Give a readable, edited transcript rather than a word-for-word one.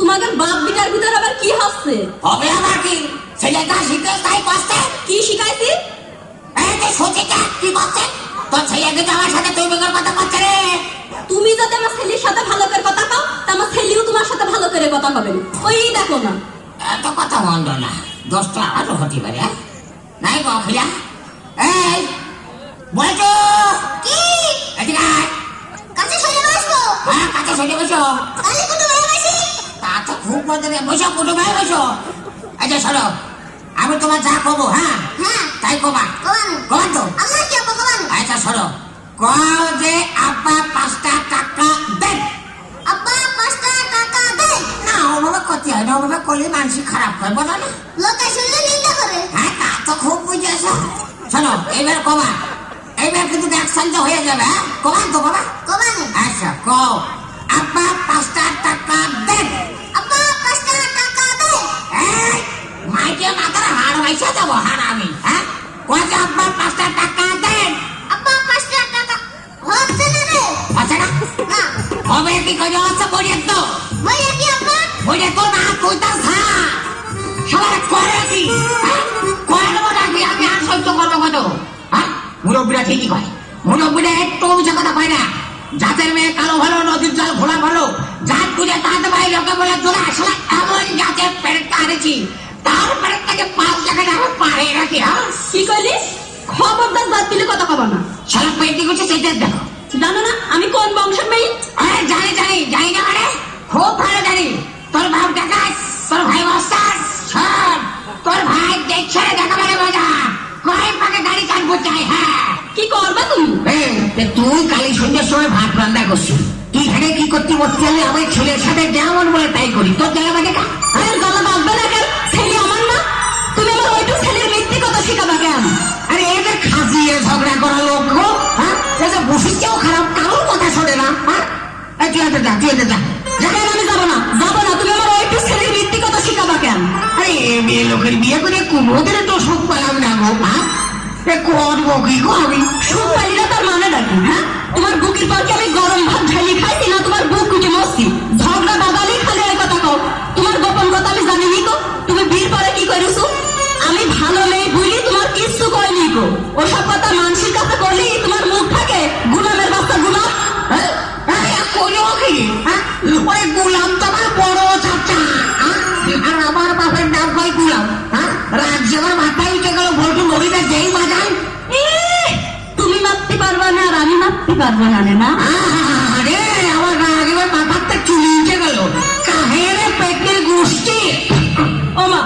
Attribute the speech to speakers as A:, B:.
A: তোমাদের বাপ বিটার ভিতর আবার কি হচ্ছে?
B: হবে আবার কি? ছেলেটা শিখে তাই করছে।
A: কি শিখাইছি?
B: এই যে সচিকা কি করছে? তোর ছেলেকে তো আমার সাথে তুই বেকার কথা করছে রে।
A: তুমি যদি আমার ছেলের সাথে ভালো করে কথা কও, তা আমার ছেলেও তোমার সাথে ভালো করে কথা কবে। ওই দেখো না,
B: এত কথা মন্দ না, দোষটা আরো হতে পারে। নাই গো খিলা, এই বলছো
C: কি?
B: এদিকে আয়।
C: কাছে সরে বসবো?
B: হ্যাঁ, কাছে সরে বসো।
C: তাহলে কোনো ভাই বসি?
B: তা তো খুব মজা রে, বসো কুটু ভাই বসো। এই যে সরো, আমি তোমার যা কবো হ্যাঁ
C: হ্যাঁ।
B: তাই কবা।
C: কোন?
B: কবা তো।
C: আল্লাহ কি আপা কোন?
B: আচ্ছা সরো, কও যে আব্বা 5টা টাকা দেন।
C: আব্বা 5টা টাকা দে।
B: না ওভাবে করতে হয় না, ওভাবে করলে মানসিক খারাপ হয়, বোঝো না?
C: লোকে শুনলে নিন্দা করে।
B: হ্যাঁ তা তো খুব বুঝেছ। শোনো এইবার কবা, এইবার কিন্তু অ্যাকশন তো হয়ে যাবে। হ্যাঁ কবা তো বাবা।
C: কোন?
B: আচ্ছা কও আব্বা 5টা টাকা দেন।
C: আব্বা 5টা টাকা দে।
B: এই মাইকে মাথার হাড় মাইছে যাবো হাড় আমি। হ্যাঁ কয় যে আব্বা 5টা টাকা দেন।
C: আব্বা 5টা টাকা হচ্ছে না রে?
B: আচ্ছা না
C: না।
B: হবে কি করে হচ্ছে বলিয়ে তো
C: বইয়া কি আব্বা?
B: বলিয়ে তো না তুই তো সবার করে কি করে দেবো নাকি আমি আর সহ্য করবো কত? হ্যাঁ মুরব্বীরা ঠিকই কয়, মুরব্বীরা একটু মিছে কথা কয় না। জাতের মেয়ে কালো ভালো, নদীর জল ঘোলা ভালো, জাত খুঁজে তাতে ভাই লোকে বলে তোরা আসলে এমন জাতের পেরেকটা আনেছি, তার পেরেকটাকে 5 টাকা আমি পাড়ে রাখি। হ্যাঁ
A: কি কইলি? খবরদার বাদ দিলে কথা কবা না।
B: সারা পেন্টি করছে সেইটা দেখো।
A: জানো না আমি কোন বংশের মেয়ে?
B: আরে জানি জানি জানি না মানে খুব ভালো জানি। তোর বাপ ডাকাত, তোর ভাই মাস্টার, শোন তোর ভাই দেখছে দেখা মানে মজা কয় পাকে গাড়ি চালবো চাই। হ্যাঁ
A: কি করবা তুমি?
B: তুই কালী সন্ধ্যার সময় ভাত রান্না করছিস, তুই এখানে কি করতে বসতে হলে আমার ছেলের সাথে যেমন বলে তাই করি, তোর জায়গা বাজে কা?
A: আরে গলা বাঁধবে না কেন? ছেলে আমার না, তুমি আমার ওইটু ছেলের মিথ্যে কথা শিখাবা কেন?
B: আরে এটা খাসিয়ে ঝগড়া করা লোক গো। হ্যাঁ এটা বসিতেও খারাপ, কারোর কথা শোনে না। হ্যাঁ তুই হাতে যা, তুই হাতে যা।
A: কেন আমি যাবো না? যাবো না, তুমি আমার ওইটু ছেলের মিথ্যে কথা শিখাবা কেন?
B: আরে মেয়ে লোকের বিয়ে করে কুমোদের তো সুখ পেলাম না গো। হ্যাঁ করবো কি গো আমি?
A: সুখ পাইলি না তার মানে নাকি? হ্যাঁ তোমার বুকের পর কি আমি গরম ভাত ঢালি খাইছি না তোমার বুক কুটে মরছি? ঝগড়া বাদালি খালি এই কথা কও। তোমার গোপন কথা আমি জানি নি গো। তুমি বিয়ের পরে কি করেছো? আমি ভালো মেয়ে বুঝলি তোমার কিচ্ছু কইনি গো। ওসব কথা মানুষের কাছে করলি তোমার মুখ থাকে গুলামের বাচ্চা গুলাম।
B: ওই গুলাম তো আমার বড় চাচা, আর আমার বাপের নাম কয় গুলাম। হ্যাঁ রাজ্যে আমার মাথায় উঠে গেল বলটু নদীতে যেই বাজায়।
A: তুমি মারতে পারবা না আর আমি মারতে পারবো না না?
B: আরে আমার রাগে মাথাতে চুলি উঠে গেল, কাহেরে পেটের গোষ্ঠী।
A: ও মা